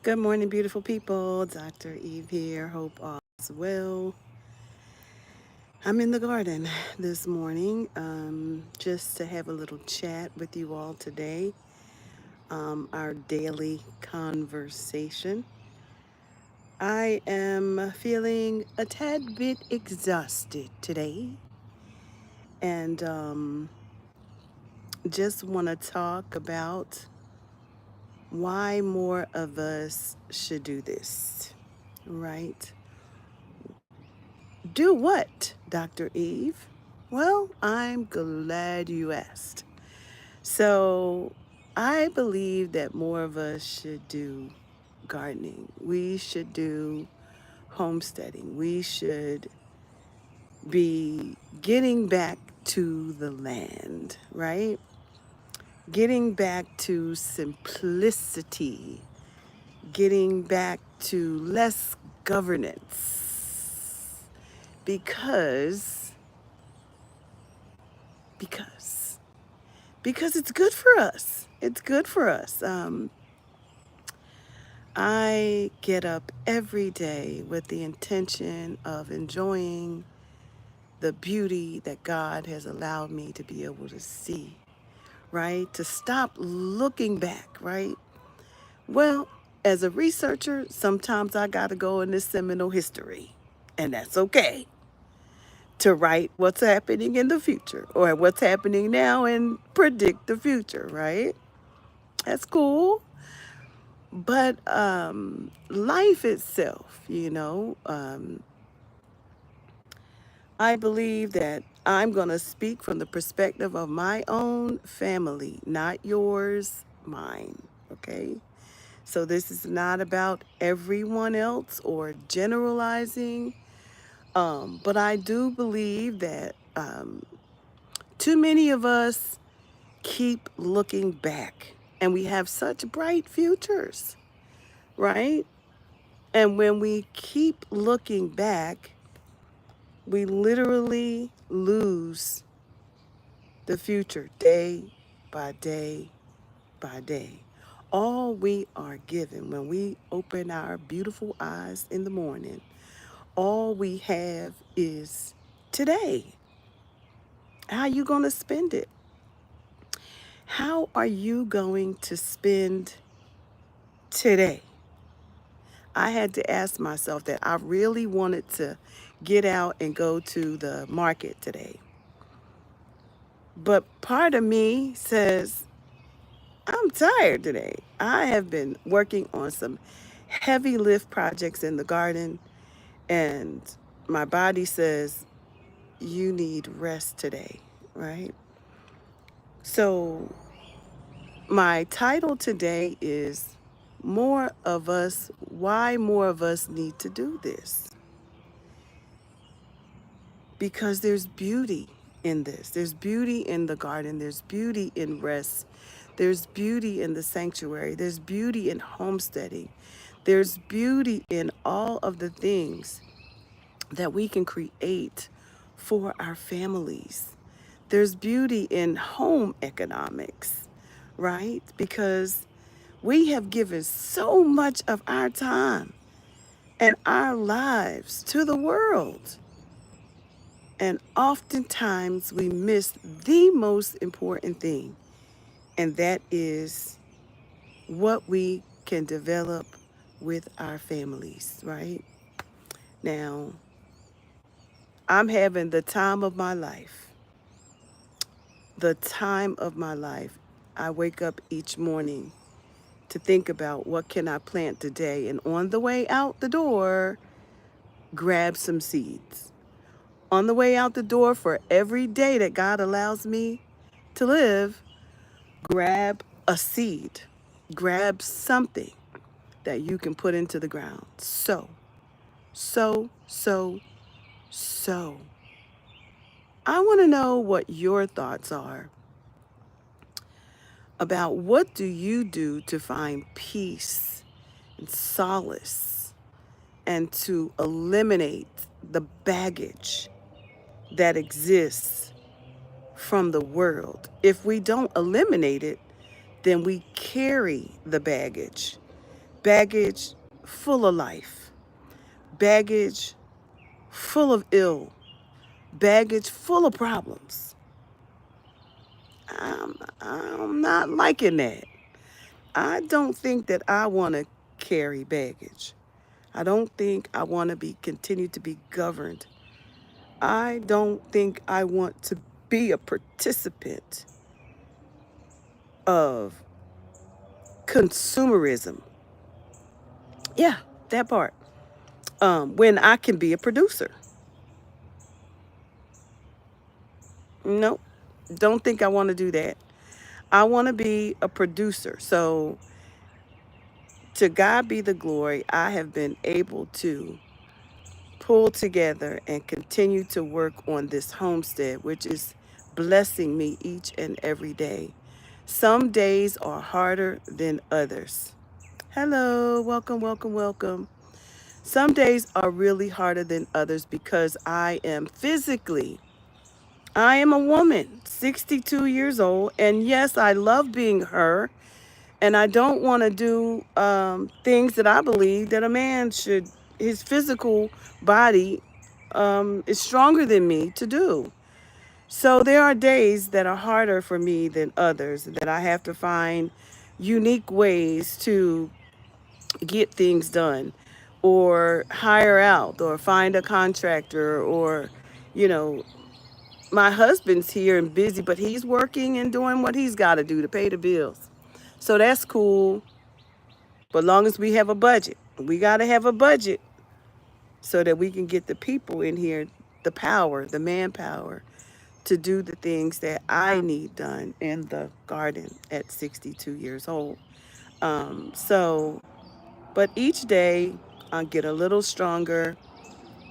Good morning, beautiful people. Dr. Eve here. Hope all is well. I'm in the garden this morning just to have a little chat with you all today. Our daily conversation. I am feeling a tad bit exhausted today and just want to talk about why more of us should do this, right? Do what, Dr. Eve? Well, I'm glad you asked. So, I believe that more of us should do gardening. We should do homesteading. We should be getting back to the land, right? Getting back to simplicity, getting back to less governance. Because because because it's good for us. It's good for us. I get up every day with the intention of enjoying the beauty that God has allowed me to be able to see, right? To stop looking back, right? Well, as a researcher, sometimes I got to go in this seminal history, and that's okay, to write what's happening in the future or what's happening now and predict the future, right? That's cool. But life itself, I believe that I'm going to speak from the perspective of my own family, not yours, mine. Okay? So this is not about everyone else or generalizing. But I do believe that too many of us keep looking back, and we have such bright futures, right? And when we keep looking back, we literally lose the future day by day by day. All we are given when we open our beautiful eyes in the morning, all we have is today. How are you going to spend it? How are you going to spend today? I had to ask myself that. I really wanted to get out and go to the market today. But part of me says, I'm tired today. I have been working on some heavy lift projects in the garden, and my body says, you need rest today, right? So, my title today is More of Us, Why More of Us Need to Do This. Because there's beauty in this. There's beauty in the garden. There's beauty in rest. There's beauty in the sanctuary. There's beauty in homesteading. There's beauty in all of the things that we can create for our families. There's beauty in home economics, right? Because we have given so much of our time and our lives to the world. And oftentimes we miss the most important thing, and that is what we can develop with our families, right? Now, I'm having the time of my life. The time of my life. I wake up each morning to think about what can I plant today, and on the way out the door, grab some seeds. On the way out the door for every day that God allows me to live, grab a seed, grab something that you can put into the ground. So, so. I want to know what your thoughts are about what do you do to find peace and solace and to eliminate the baggage that exists from the world. If we don't eliminate it, then we carry the baggage baggage full of life, baggage full of ill, baggage full of problems. I'm not liking that. I don't think that I want to carry baggage. I don't think I want to be continue to be governed. I don't think I want to be a participant of consumerism. Yeah, that part. When I can be a producer. Nope. Don't think I want to do that. I want to be a producer. So, to God be the glory, I have been able to pull together and continue to work on this homestead, which is blessing me each and every day. Some days are harder than others. Hello, welcome, welcome, welcome. Some days are really harder than others because I am a woman, 62 years old, and yes, I love being her, and I don't want to do things that I believe that a man should, his physical body is stronger than me to do. So there are days that are harder for me than others, that I have to find unique ways to get things done or hire out or find a contractor or, you know, my husband's here and busy, but he's working and doing what he's got to do to pay the bills. So that's cool, but long as we have a budget, we got to have a budget so that we can get the people in here, the power, the manpower to do the things that I need done in the garden at 62 years old. So, but each day I get a little stronger,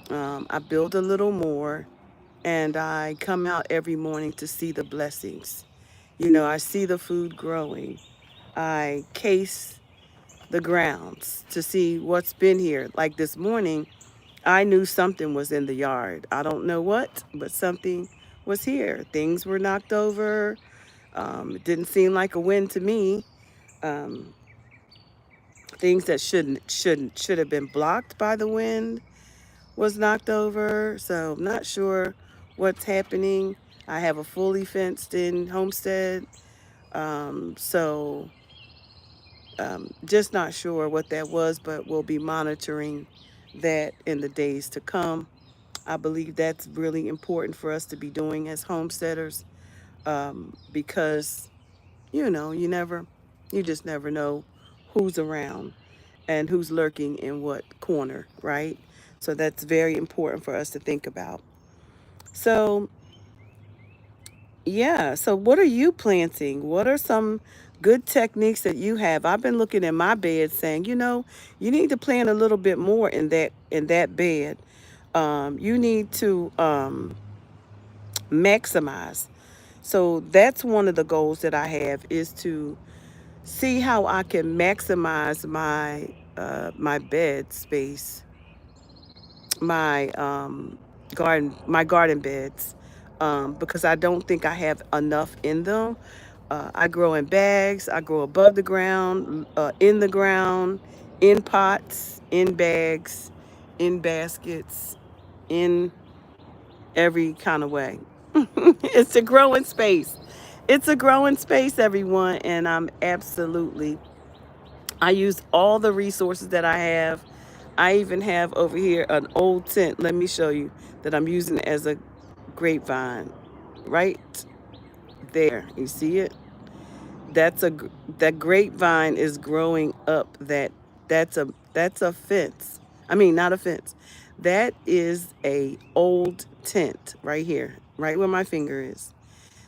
I build a little more, and I come out every morning to see the blessings. You know, I see the food growing. I case the grounds to see what's been here. Like this morning, I knew something was in the yard. I don't know what, but something was here. Things were knocked over. It didn't seem like a win to me. Um, Things that should have been blocked by the wind was knocked over. So I'm not sure what's happening. I have a fully fenced in homestead. So just not sure what that was, but we'll be monitoring that in the days to come. I believe that's really important for us to be doing as homesteaders, because, you know, you just never know who's around and who's lurking in what corner, right? So that's very important for us to think about. So, yeah, so what are you planting? What are some good techniques that you have? I've been looking in my bed saying, you know, you need to plant a little bit more in that bed. You need to maximize. So that's one of the goals that I have is to see how I can maximize my bed space, my garden beds, because I don't think I have enough in them. I grow in bags. I grow above the ground, in the ground, in pots, in bags, in baskets, in every kind of way. It's a growing space. It's a growing space, everyone, and I use all the resources that I have. I even have over here an old tent. Let me show you that I'm using as a grapevine. Right there. You see it? That grapevine is growing up that's a fence. I mean, not a fence. That is a old tent right here, right where my finger is.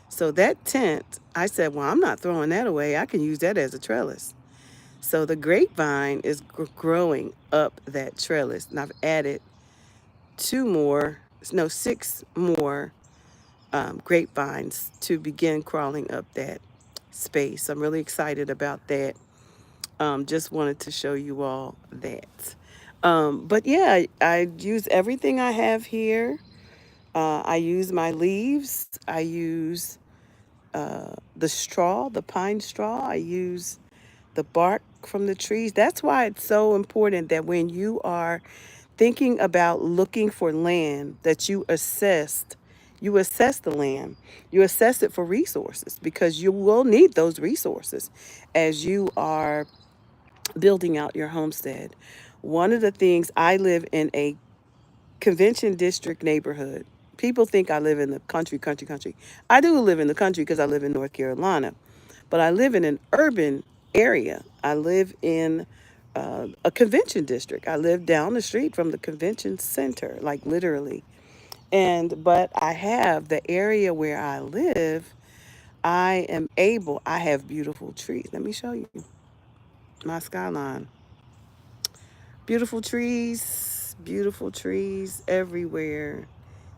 So that tent, I said, well, I'm not throwing that away. I can use that as a trellis. So the grapevine is growing up that trellis, and I've added six more grapevines to begin crawling up that space. I'm really excited about that. Just wanted to show you all that. But yeah, I use everything I have here. I use my leaves. I use the straw, the pine straw. I use the bark from the trees. That's why it's so important that when you are thinking about looking for land, that you assess the land. You assess it for resources because you will need those resources as you are building out your homestead. One of the things, I live in a convention district neighborhood. People think I live in the country. I do live in the country because I live in North Carolina, but I live in an urban area. I live in a convention district. I live down the street from the convention center, like literally. But I have the area where I live. I have beautiful trees. Let me show you my skyline. Beautiful trees everywhere.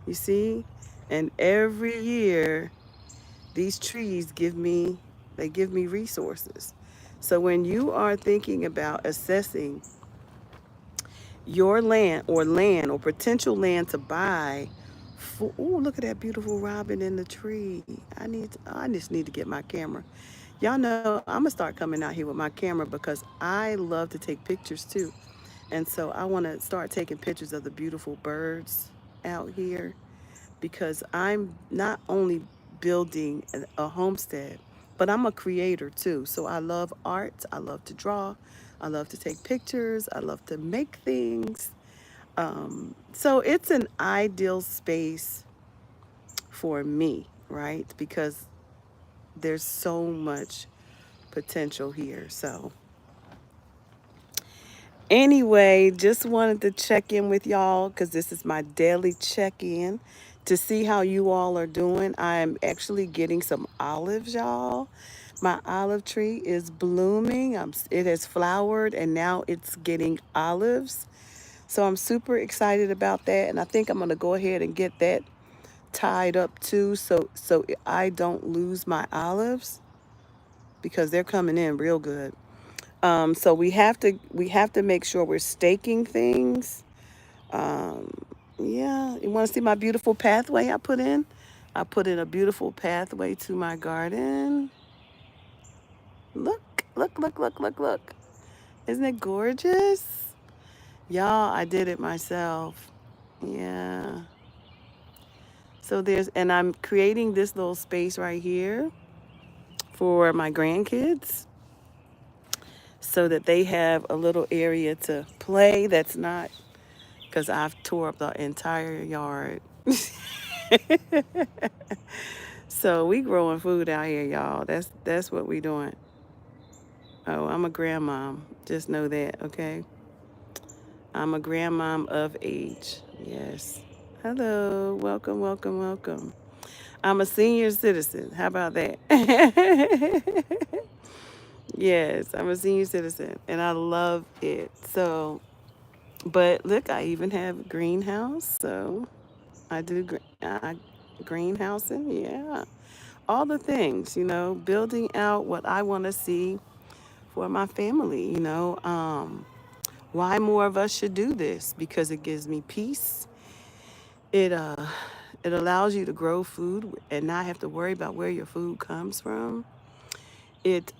You see? And every year, these trees give me resources. So when you are thinking about assessing your land or potential land to buy, for, oh, look at that beautiful robin in the tree. I just need to get my camera. Y'all know I'm gonna start coming out here with my camera because I love to take pictures too. And so I want to start taking pictures of the beautiful birds out here because I'm not only building a homestead, but I'm a creator too. So I love art, I love to draw, I love to take pictures, I love to make things. So it's an ideal space for me, right? Because there's so much potential here. So anyway, just wanted to check in with y'all because this is my daily check in to see how you all are doing. I am actually getting some olives, y'all. My olive tree is blooming. It has flowered and now it's getting olives. So I'm super excited about that. And I think I'm going to go ahead and get that tied up too so I don't lose my olives because they're coming in real good. So we have to make sure we're staking things. Um, yeah, you want to see my beautiful pathway I put in? I put in a beautiful pathway to my garden. Look. Isn't it gorgeous? Y'all, I did it myself. Yeah. And I'm creating this little space right here for my grandkids so that they have a little area to play that's not because I've tore up the entire yard. So we growing food out here, y'all. That's what we doing. Oh, I'm a grandmom. Just know that, okay? I'm a grandmom of age. Yes. Hello. Welcome. I'm a senior citizen. How about that? Yes, I'm a senior citizen and I love it. So, but look, I even have a greenhouse. So I do greenhousing. Yeah. All the things, building out what I want to see for my family. Why more of us should do this? Because it gives me peace. It uh it allows you to grow food and not have to worry about where your food comes from. It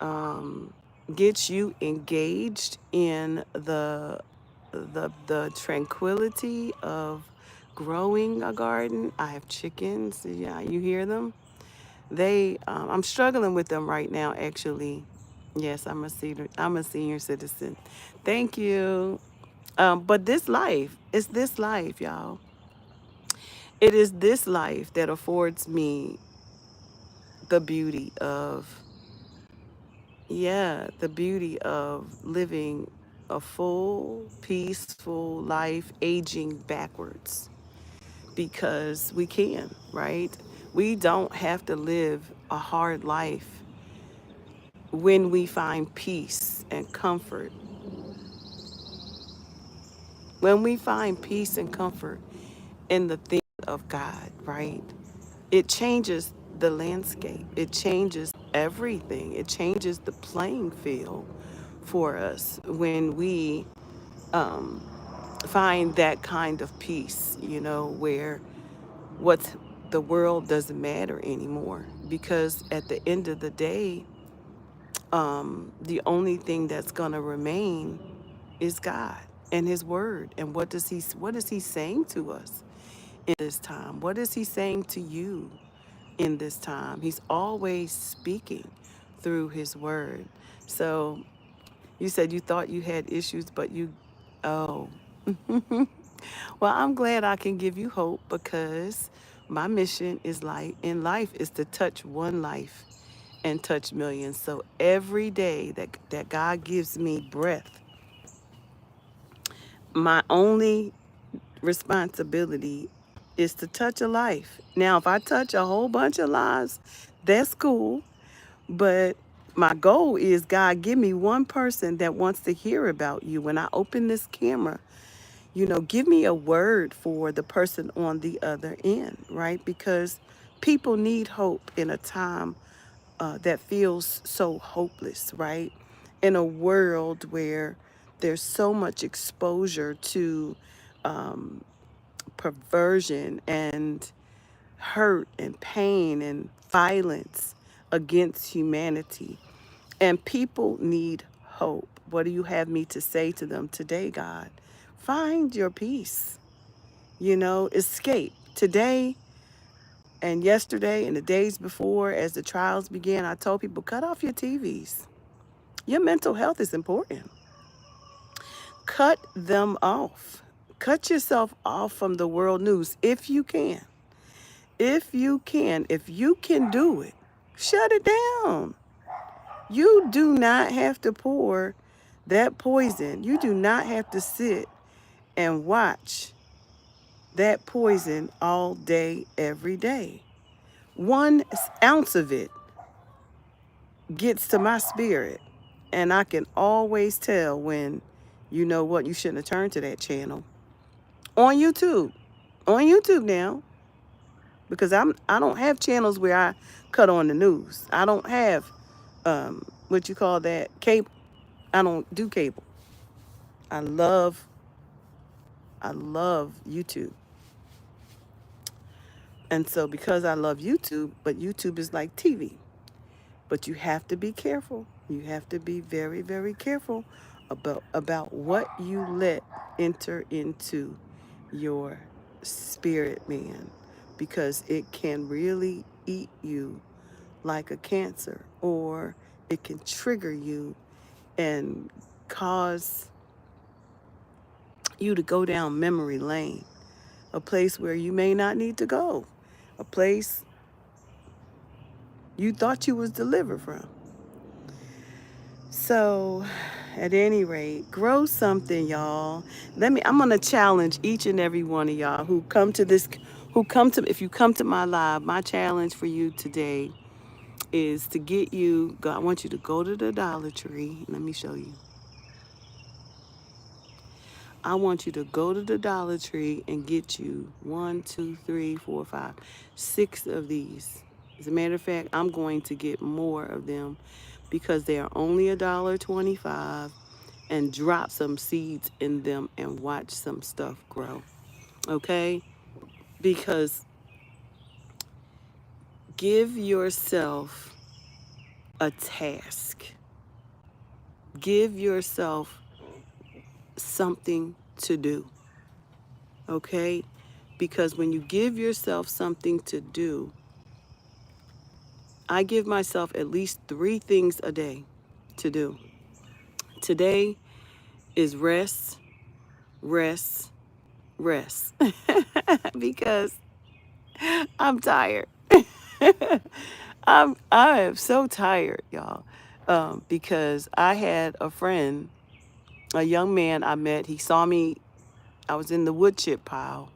gets you engaged in the tranquility of growing a garden. I have chickens. Yeah, you hear them? I'm struggling with them right now, actually. Yes, I'm a senior citizen. Thank you. But it's this life, y'all. It is this life that affords me the beauty of, yeah, the beauty of living a full, peaceful life, aging backwards because we can, right? We don't have to live a hard life when we find peace and comfort. When we find peace and comfort in the things of God, right? It changes the landscape. It changes everything. It changes the playing field for us when we um, find that kind of peace, where what's the world doesn't matter anymore. Because at the end of the day, The only thing that's going to remain is God and his word. And what is he saying to us in this time? What is he saying to you in this time? He's always speaking through his word. So you said you thought you had issues, but oh, well, I'm glad I can give you hope, because my mission is in life is to touch one life and touch millions. So every day that God gives me breath, my only responsibility is to touch a life. Now, if I touch a whole bunch of lives, that's cool. But my goal is, God, give me one person that wants to hear about you. When I open this camera, give me a word for the person on the other end, right? Because people need hope in a time that feels so hopeless, right? In a world where there's so much exposure to perversion and hurt and pain and violence against humanity. And people need hope. What do you have me to say to them today, God? Find your peace. Escape. Today and yesterday and the days before, as the trials began, I told people, cut off your TVs. Your mental health is important. Cut them off. Cut yourself off from the world news if you can. If you can. If you can do it, shut it down. You do not have to pour that poison. You do not have to sit and watch that poison all day, every day. 1 ounce of it gets to my spirit, and I can always tell when, you know what, you shouldn't have turned to that channel. On YouTube. On YouTube now. Because I don't have channels where I cut on the news. I don't have what you call that, cable. I don't do cable. I love YouTube. And so because I love YouTube, but YouTube is like TV. But you have to be careful. You have to be very, very careful about what you let enter into your spirit, man, because it can really eat you like a cancer, or it can trigger you and cause you to go down memory lane, a place where you may not need to go, a place you thought you was delivered from. So, at any rate, grow something, y'all. I'm going to challenge each and every one of y'all if you come to my live, my challenge for you today is to get you, I want you to go to the Dollar Tree. Let me show you. I want you to go to the Dollar Tree and get you 1, 2, 3, 4, 5, 6 of these. As a matter of fact, I'm going to get more of them because they are only $1.25, and drop some seeds in them and watch some stuff grow. Okay? Because give yourself a task. Give yourself something to do. Okay? Because when you give yourself something to do, I give myself at least 3 things a day to do. Today is rest, rest, rest. Because I'm tired. I am so tired, y'all. Because I had a friend, a young man I met. He saw me. I was in the wood chip pile.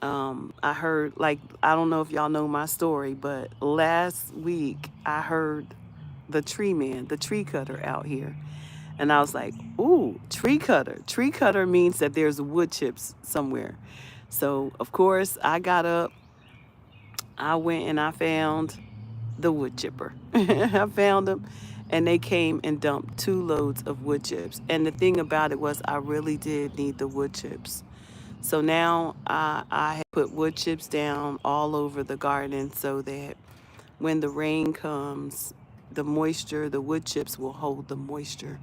I heard, I don't know if y'all know my story, but last week I heard the tree man, the tree cutter out here. And I was like, ooh, tree cutter. Tree cutter means that there's wood chips somewhere. So, of course, I got up. I went and I found the wood chipper. I found them, and they came and dumped 2 loads of wood chips. And the thing about it was I really did need the wood chips. So now I have put wood chips down all over the garden so that when the rain comes, the moisture, the wood chips will hold the moisture,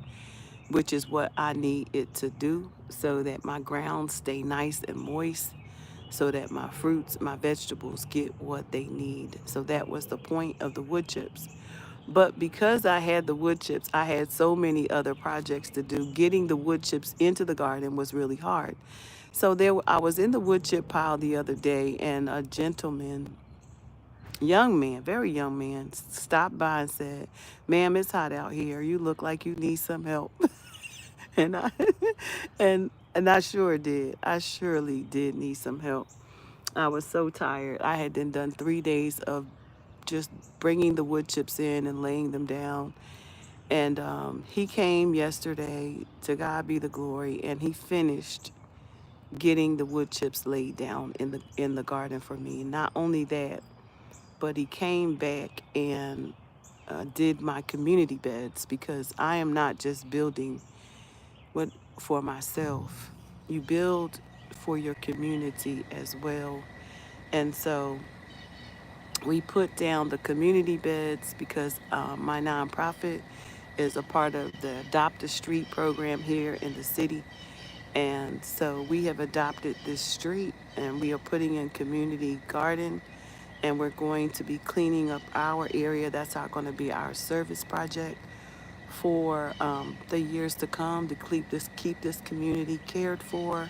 which is what I need it to do so that my grounds stay nice and moist, so that my fruits, my vegetables get what they need. So that was the point of the wood chips. But because I had the wood chips, I had so many other projects to do. Getting the wood chips into the garden was really hard. So I was in the wood chip pile the other day, and a gentleman, young man, very young man, stopped by and said, "Ma'am, it's hot out here. You look like you need some help." and I and I sure did. I surely did need some help. I was so tired. I had then done 3 days of just bringing the wood chips in and laying them down. And he came yesterday, to God be the glory, and he finished getting the wood chips laid down in the garden for me. Not only that, but he came back and did my community beds, because I am not just building what for myself. You build for your community as well. And so we put down the community beds because my nonprofit is a part of the Adopt a Street program here in the city. And so we have adopted this street, and we are putting in community garden, and we're going to be cleaning up our area. That's going to be our service project for the years to come, to keep this community cared for,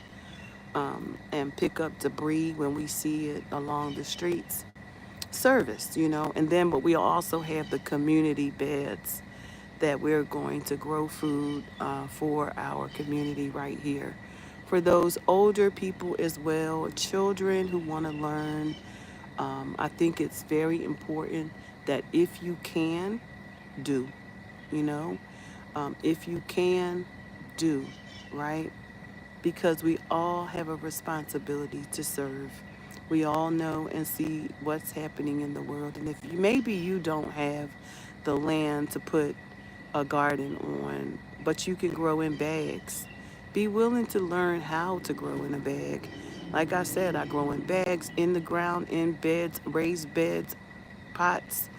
and pick up debris when we see it along the streets. Service, and then but we also have the community beds that we're going to grow food for our community right here. For those older people as well, children who want to learn, I think it's very important that if you can, do, you know, if you can, do, right? Because we all have a responsibility to serve. We all know and see what's happening in the world. And if maybe you don't have the land to put a garden on, but you can grow in bags, be willing to learn how to grow in a bag. Like I said, I grow in bags, in the ground, in beds, raised beds, pots.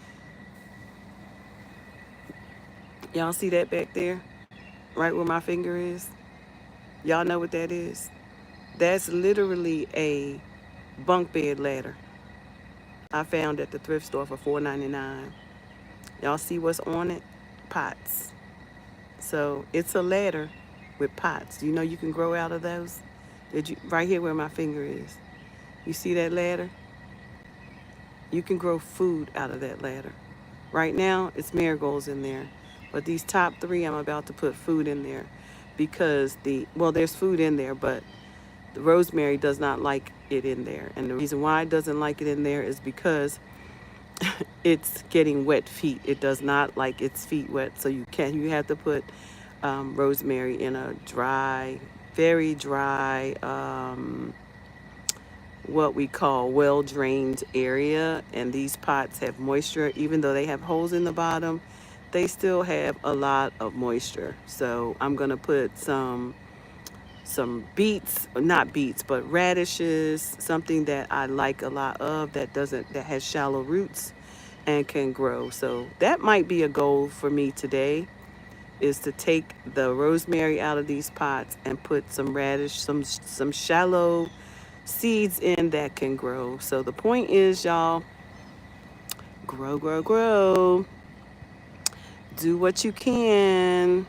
Y'all see that back there? Right where my finger is? Y'all know what that is? That's literally a bunk bed ladder I found at the thrift store for $4.99. Y'all see what's on it? Pots. So it's a ladder with pots. You know you can grow out of those? Right here where my finger is. You see that ladder? You can grow food out of that ladder. Right now, it's marigolds in there. But these top three, I'm about to put food in there because there's food in there, but the rosemary does not like it in there. And the reason why it doesn't like it in there is because it's getting wet feet. It does not like its feet wet. So you have to put rosemary in a dry, very dry, what we call well-drained area. And these pots have moisture. Even though they have holes in the bottom, they still have a lot of moisture. So I'm going to put some beets, not beets, but radishes, something that I like a lot of that has shallow roots and can grow. So that might be a goal for me today, is to take the rosemary out of these pots and put some radish, some shallow seeds in that can grow. So the point is, y'all, grow, grow, grow. Do what you can.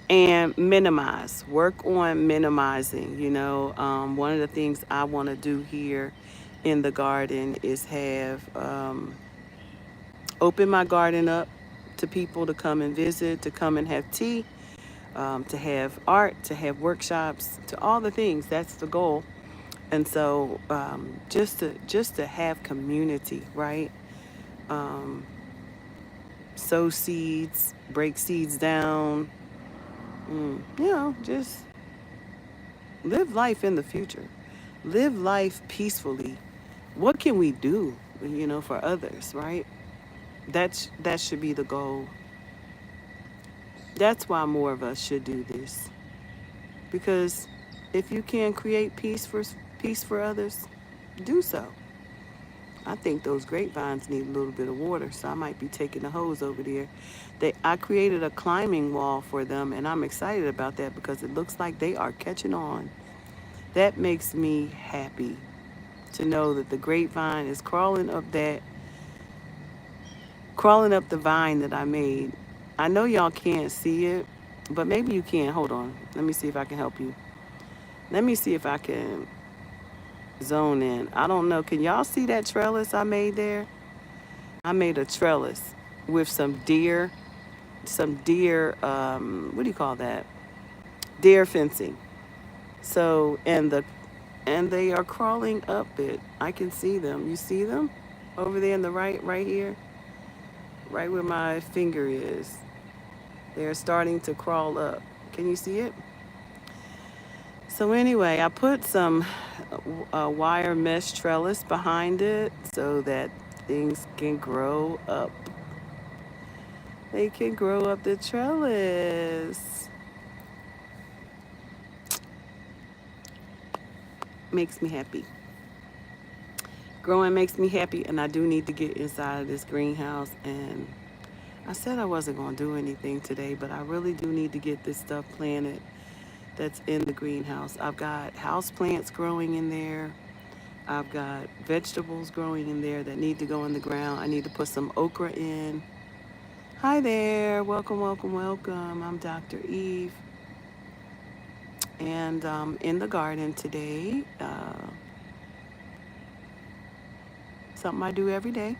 And minimize. Work on minimizing. One of the things I want to do here in the garden is have open my garden up to people to come and visit, to come and have tea, to have art, to have workshops, to all the things. That's the goal. And so just to have community, right? Sow seeds, break seeds down. Just live life in the future. Live life peacefully. What can we do, for others, right? That should be the goal. That's why more of us should do this. Because if you can create peace for others, do so. I think those grapevines need a little bit of water, so I might be taking the hose over there. I created a climbing wall for them, and I'm excited about that because it looks like they are catching on. That makes me happy to know that the grapevine is crawling up the vine that I made. I know y'all can't see it, but maybe you can. Hold on. Let me see if I can help you. Let me see if I can zone in. I don't know. Can y'all see that trellis I made there? I made a trellis with what do you call that? Deer fencing. So, and they are crawling up it. I can see them. You see them? Over there in the right here, right where my finger is. They're starting to crawl up. Can you see it? So anyway, I put some wire mesh trellis behind it so that things can grow up. They can grow up the trellis. Makes me happy. Growing makes me happy, and I do need to get inside of this greenhouse. And I said I wasn't going to do anything today, but I really do need to get this stuff planted that's in the greenhouse. I've got house plants growing in there. I've got vegetables growing in there that need to go in the ground. I need to put some okra in. Hi there. Welcome, welcome, welcome. I'm Dr. Eve. And in the garden today, something I do every day.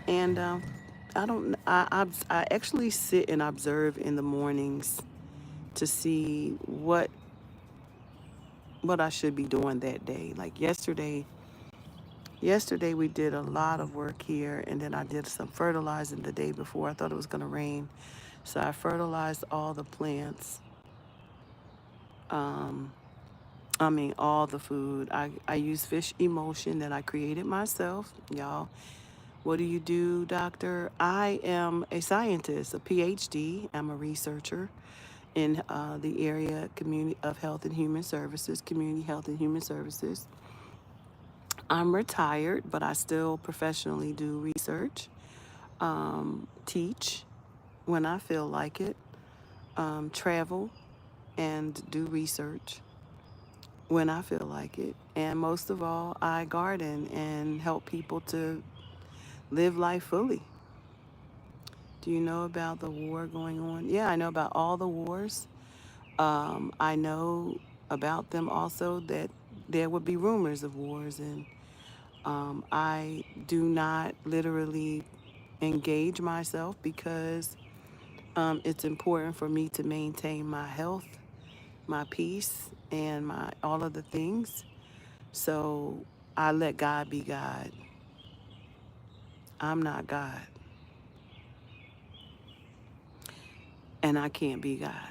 And I don't, I actually sit and observe in the mornings to see what I should be doing that day. Like yesterday we did a lot of work here, and then I did some fertilizing the day before. I thought it was going to rain. So I fertilized all the plants. Um, all the food. I use fish emulsion that I created myself. Y'all, what do you do, doctor? I am a scientist, a PhD. I'm a researcher in the area community of health and human services, community health and human services. I'm retired, but I still professionally do research, teach when I feel like it, travel and do research when I feel like it. And most of all, I garden and help people to live life fully. Do you know about the war going on? Yeah, I know about all the wars. I know about them also that there would be rumors of wars, and I do not literally engage myself because it's important for me to maintain my health, my peace, and my all of the things. So I let God be God. I'm not God, and I can't be God.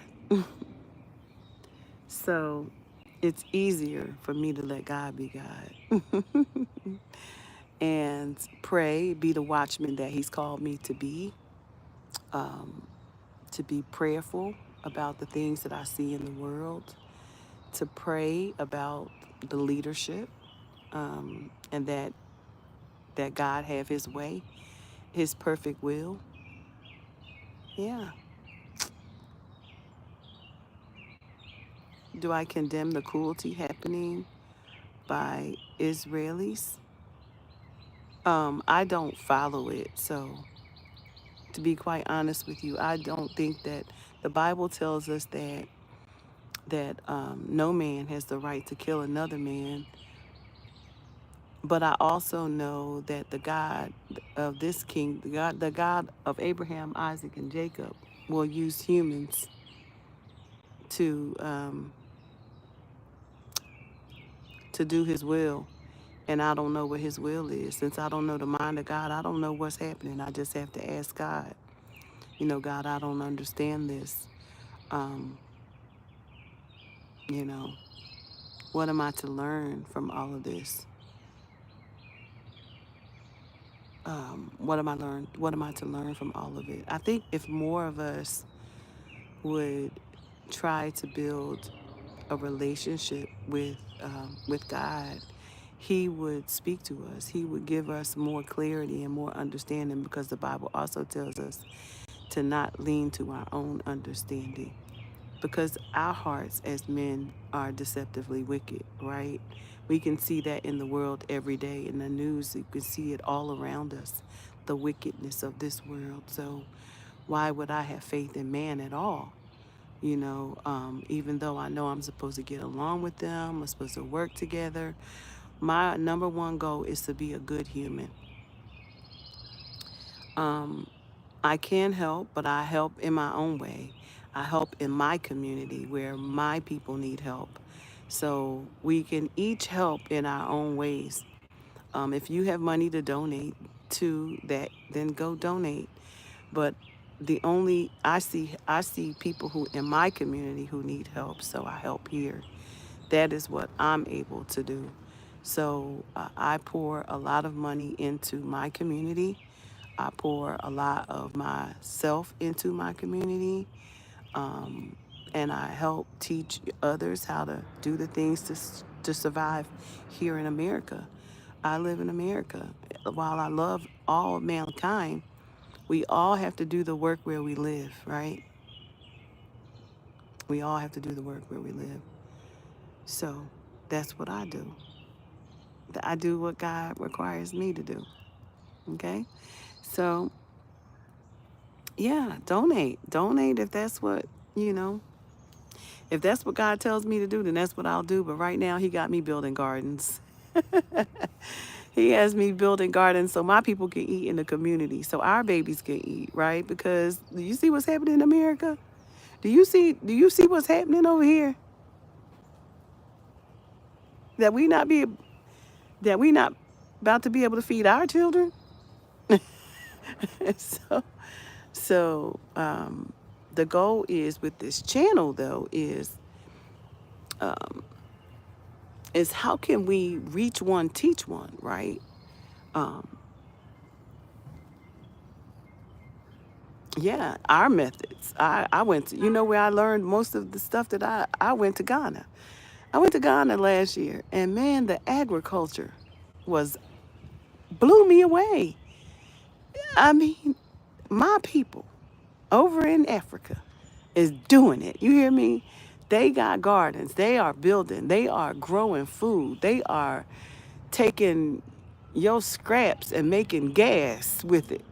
So it's easier for me to let God be God and pray, be the watchman that He's called me um, to be prayerful about the things that I see in the world, to pray about the leadership, and that God have His way, His perfect will. Yeah. Do I condemn the cruelty happening by Israelis? I don't follow it. So, to be quite honest with you, I don't think that the Bible tells us that no man has the right to kill another man. But I also know that the God of this king, the God of Abraham, Isaac, and Jacob, will use humans to um, to do His will. And I don't know what His will is. Since I don't know the mind of God, I don't know what's happening. I just have to ask God. God, I don't understand this. Um, you know, what am I to learn from all of this? What am I to learn from all of it? I think if more of us would try to build a relationship with God, He would speak to us. He would give us more clarity and more understanding, because the Bible also tells us to not lean to our own understanding, because our hearts as men are deceptively wicked, right? We can see that in the world every day. In the news, you can see it all around us, the wickedness of this world. So why would I have faith in man at all? Even though I know I'm supposed to get along with them, I'm supposed to work together, my number one goal is to be a good human. Um, I can help, but I help in my own way. I help in my community where my people need help. So we can each help in our own ways. If you have money to donate to that, then go donate. But I see people who in my community who need help, so I help here. That is what I'm able to do. So I pour a lot of money into my community. I pour a lot of myself into my community. Um, and I help teach others how to do the things to survive here in America. I live in America. While I love all of mankind, we all have to do the work where we live, right? We all have to do the work where we live. So that's what I do. I do what God requires me to do. Okay? So, yeah, donate. Donate if that's what, you know, if that's what God tells me to do, then that's what I'll do. But right now, He got me building gardens. He has me building gardens so my people can eat in the community, so our babies can eat, right? Because do you see what's happening in America? Do you see what's happening over here? That we not be that we not about to be able to feed our children? so so the goal is with this channel though is how can we reach one, teach one, right? Um, yeah, our methods. I went to, where I learned most of the stuff that I went to Ghana. I went to Ghana last year, and man, the agriculture was blew me away. I mean, my people over in Africa is doing it. You hear me? They got gardens. They are building. They are growing food. They are taking your scraps and making gas with it.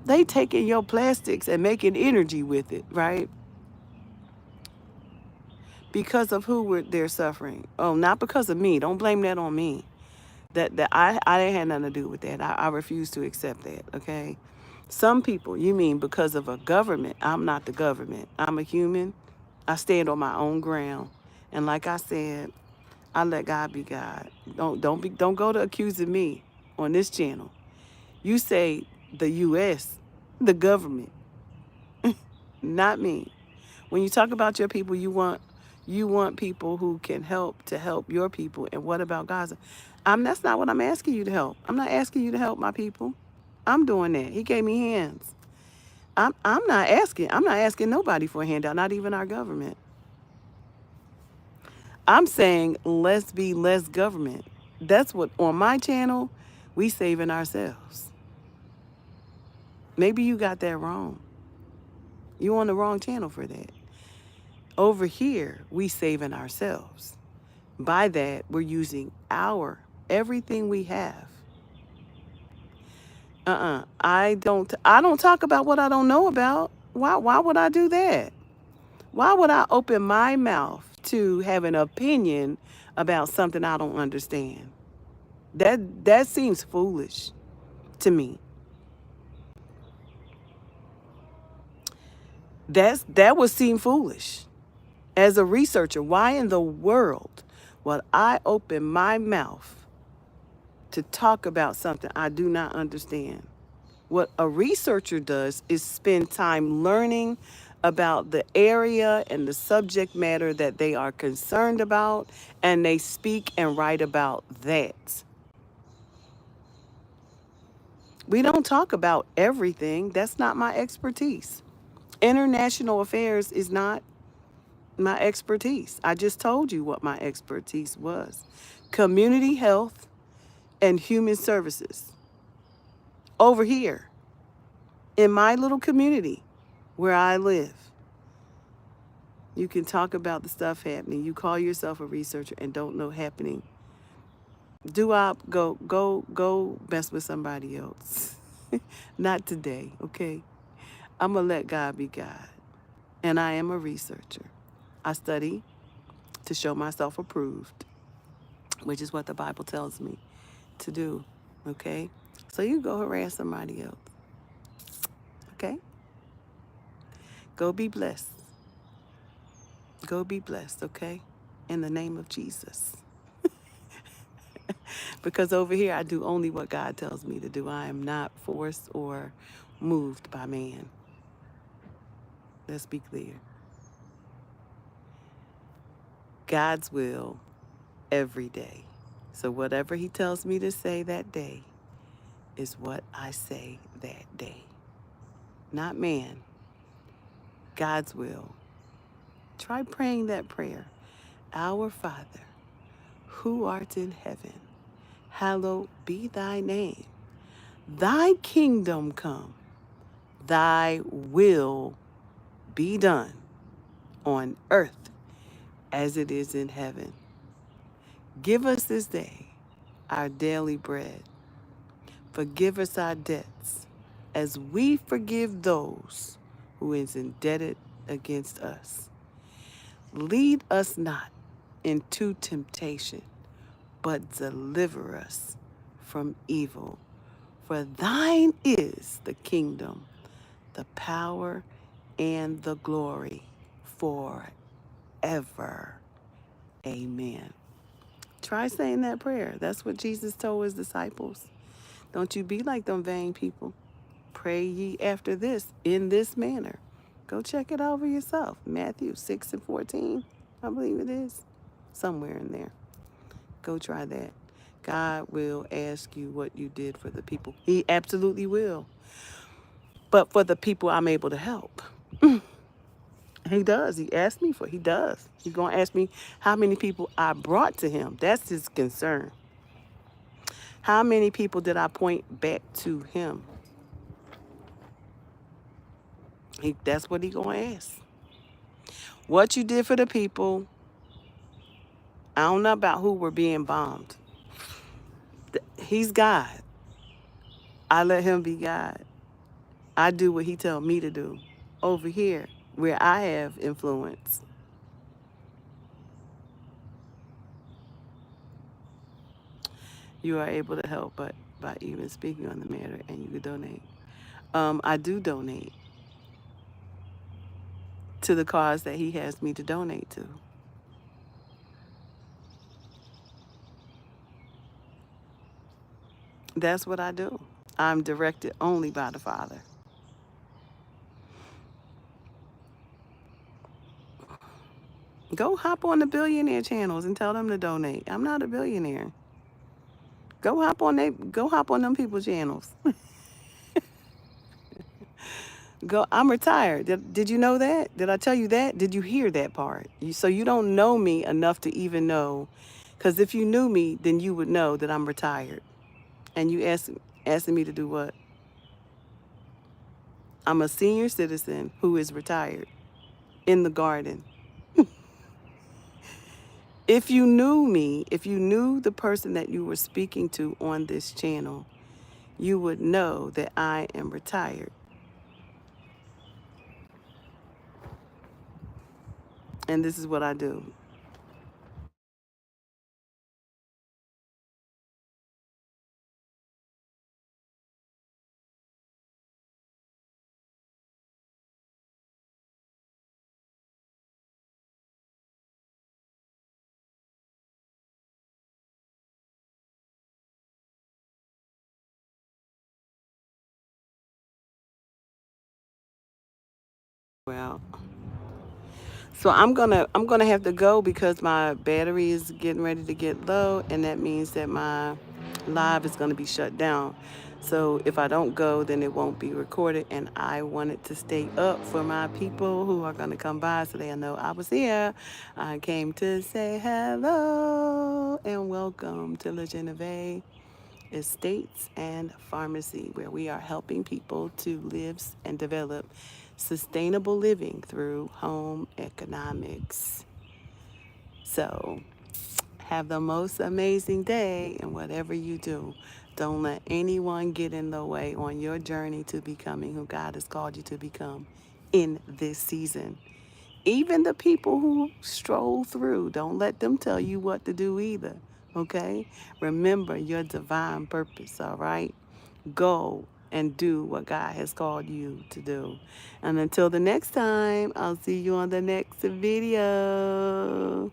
They taking your plastics and making energy with it, right? Because of they're suffering. Oh, not because of me. Don't blame that on me. That I didn't have nothing to do with that. I refuse to accept that. Okay. Some people, you mean because of a government? I'm not the government. I'm a human. I stand on my own ground, and like I said, I let God be God. Don't go to accusing me on this channel. You say the U.S., the government, not me. When you talk about your people, you want people who can help your people. And what about Gaza? That's not what I'm asking you to help. I'm not asking you to help my people. I'm doing that. He gave me hands. I'm not asking nobody for a handout, not even our government. I'm saying let's be less government. That's what on my channel we saving ourselves. Maybe you got that wrong. You on the wrong channel for that. Over here, we saving ourselves. By that, we're using our everything we have. I don't talk about what I don't know about. Why would I do that? Why would I open my mouth to have an opinion about something I don't understand? That seems foolish to me. That would seem foolish. As a researcher, why in the world would I open my mouth to talk about something I do not understand? What a researcher does is spend time learning about the area and the subject matter that they are concerned about, and they speak and write about that. We don't talk about everything. That's not my expertise. International affairs is not my expertise. I just told you what my expertise was. community health, and human services. Over here in my little community where I live, you can talk about the stuff happening. You call yourself a researcher and don't know happening. Go mess with somebody else. Not today, okay? I'm going to let God be God. And I am a researcher. I study to show myself approved, which is what the Bible tells me to do, okay? So you go harass somebody else, okay? Go be blessed. Go be blessed, okay? In the name of Jesus. Because over here, I do only what God tells me to do. I am not forced or moved by man. Let's be clear. God's will every day. So whatever he tells me to say that day is what I say that day. Not man. God's will. Try praying that prayer. Our Father, who art in heaven, hallowed be thy name. Thy kingdom come. Thy will be done on earth as it is in heaven. Give us this day our daily bread. Forgive us our debts as we forgive those who is indebted against us. Lead us not into temptation, but deliver us from evil. For thine is the kingdom, the power, and the glory forever. Amen. Try saying that prayer. That's what Jesus told his disciples. Don't you be like them vain people. Pray ye after this in this manner. Go check it over yourself. Matthew 6:14, I believe it is. Somewhere in there. Go try that. God will ask you what you did for the people. He absolutely will. But for the people I'm able to help. He does. He asked me for. He does. He's going to ask me how many people I brought to him. That's his concern. How many people did I point back to him? That's what he's going to ask. What you did for the people. I don't know about who were being bombed. He's God. I let him be God. I do what he tells me to do. Over here, where I have influence. You are able to help but by even speaking on the matter, and you can donate. I do donate to the cause that he has me to donate to. That's what I do. I'm directed only by the Father. Go hop on the billionaire channels and tell them to donate. I'm not a billionaire. Go hop on them people's channels. Go. I'm retired. Did you know that? Did I tell you that? Did you hear that part? So you don't know me enough to even know, because if you knew me, then you would know that I'm retired. And you asking me to do what? I'm a senior citizen who is retired in the garden. If you knew me, if you knew the person that you were speaking to on this channel, you would know that I am retired. And this is what I do. Well, so I'm gonna have to go because my battery is getting ready to get low, and that means that my live is gonna be shut down. So if I don't go, then it won't be recorded, and I wanted to stay up for my people who are gonna come by so they know I was here. I came to say hello. Hello and welcome to La Geneve Estates and Pharmacy, where we are helping people to live and develop sustainable living through home economics. So, have the most amazing day, and whatever you do, don't let anyone get in the way on your journey to becoming who God has called you to become in this season. Even the people who stroll through, don't let them tell you what to do either. Okay? Remember your divine purpose, all right? Go and do what God has called you to do. And until the next time, I'll see you on the next video.